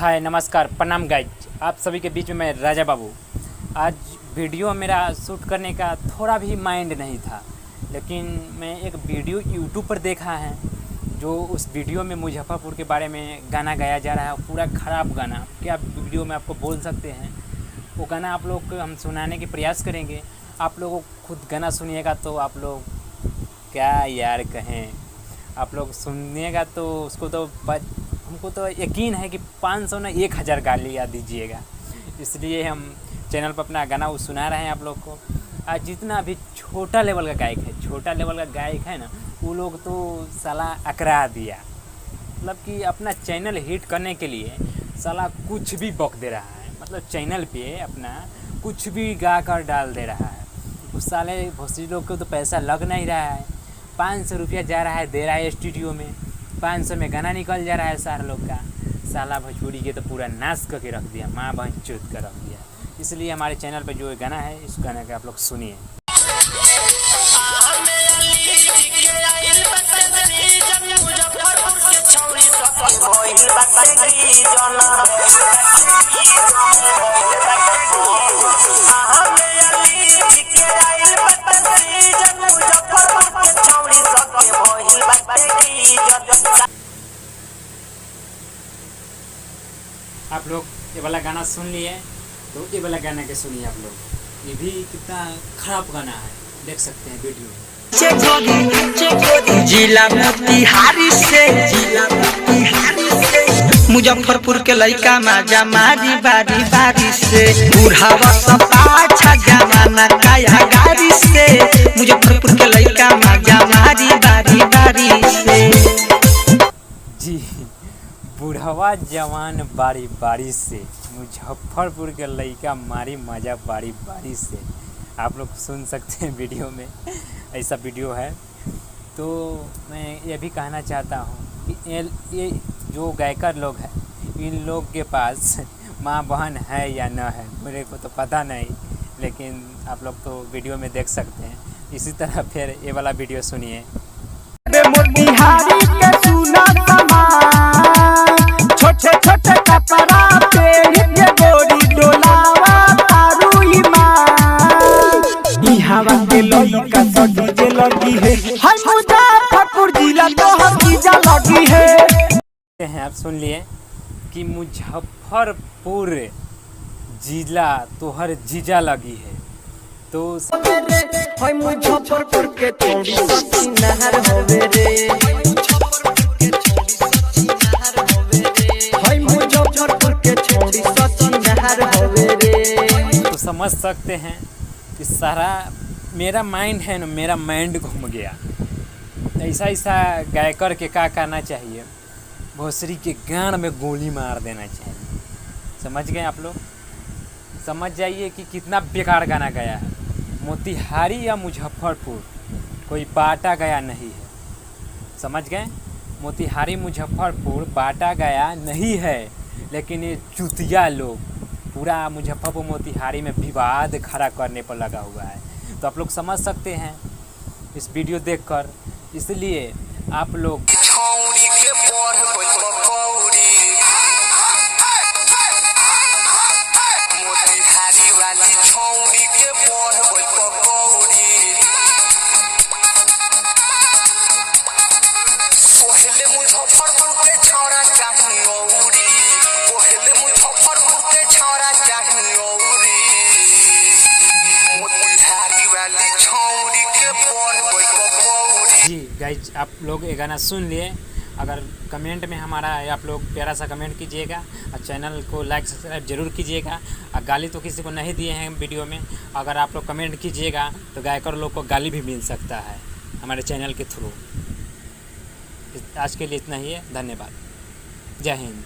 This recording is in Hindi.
हाय नमस्कार प्रणाम गाइज, आप सभी के बीच में मैं राजा बाबू। आज वीडियो मेरा शूट करने का थोड़ा भी माइंड नहीं था, लेकिन मैं एक वीडियो यूट्यूब पर देखा है जो उस वीडियो में मुजफ्फरपुर के बारे में गाना गाया जा रहा है। पूरा ख़राब गाना, क्या वीडियो में आपको बोल सकते हैं। वो गाना आप लोग को हम सुनाने के प्रयास करेंगे। आप लोगों को खुद गाना सुनिएगा तो आप लोग क्या यार कहें, आप लोग सुनिएगा तो उसको तो हमको तो यकीन है कि 500 ना 1000 गालियाँ दीजिएगा। इसलिए हम चैनल पर अपना गाना वो सुना रहे हैं आप लोग को। आज जितना भी छोटा लेवल का गायक है ना, वो लोग तो साला अकरा दिया। मतलब कि अपना चैनल हिट करने के लिए साला कुछ भी बक दे रहा है। मतलब चैनल पे अपना कुछ भी गा कर डाल दे रहा है। उस साले भोसड़ी लोग को तो पैसा लग नहीं रहा है। 500 रुपया जा रहा है, दे रहा है स्टूडियो में। 500 में गाना निकल जा रहा है सारे लोग का। साला भोजपुरी के तो पूरा नाश करके रख दिया, माँ बहन चूत कर रख दिया। इसलिए हमारे चैनल पे जो गाना है, इस गाने का आप लोग सुनिए। आप लोग ये वाला गाना सुन लिए तो ये वाला गाना के सुनिए आप लोग। ये भी कितना खराब गाना है, देख सकते हैं वीडियो में। जिला मोतिहारी से मुजफ्फरपुर के लड़का माजा मारी बारी बारी से बुढ़ावा सब अच्छा जमाना काया गारी से मुजफ्फरपुर के लड़का माजा मारी बारी बारी से। जी, बुढ़वा जवान बारी बारी से मुजफ्फरपुर के लड़का मारी मजा बारी बारी से। आप लोग सुन सकते हैं वीडियो में, ऐसा वीडियो है। तो मैं ये भी कहना चाहता हूँ कि ये जो गायकर लोग हैं, इन लोग के पास माँ बहन है या न है मेरे को तो पता नहीं, लेकिन आप लोग तो वीडियो में देख सकते हैं। इसी तरह फिर ये वाला वीडियो सुनिए। मोतिहारी के सुना छोटे छोटे कपड़ा पहन के गोरी डोलावा तारू ईमान हवा के लड़का तो डीजे लगी है। हाय मुजफ्फरपुर जिला तो हर जीजा लगी है। आप सुन लिए कि मुजफ्फरपुर जिला तो हर जीजा लगी है। तो हाय मुजफ्फरपुर के थोड़ी सच्ची नहर होवे रे, हाय मुजफ्फरपुर के थोड़ी सच्ची नहर होवे रे। तो समझ सकते हैं कि सारा मेरा माइंड है ना, मेरा माइंड घूम गया। ऐसा गायकर के क्या करना चाहिए, भोसड़ी के गान में गोली मार देना चाहिए। समझ गए आप लोग? समझ जाइए कि कितना बेकार गाना गया है। मोतिहारी या मुजफ्फरपुर कोई बांटा गया नहीं है। समझ गए? मोतिहारी मुजफ्फरपुर बांटा गया नहीं है, लेकिन ये चुतिया लोग पूरा मुजफ्फरपुर मोतिहारी में विवाद खड़ा करने पर लगा हुआ है। तो आप लोग समझ सकते हैं इस वीडियो देखकर। इसलिए आप लोग जी गाइज, आप लोग ये गाना सुन लिए। अगर कमेंट में हमारा आप लोग प्यारा सा कमेंट कीजिएगा और चैनल को लाइक सब्सक्राइब जरूर कीजिएगा। और गाली तो किसी को नहीं दिए हैं वीडियो में। अगर आप लोग कमेंट कीजिएगा तो गायकर लोग को गाली भी मिल सकता है हमारे चैनल के थ्रू। आज के लिए इतना ही है। धन्यवाद। जय हिंद।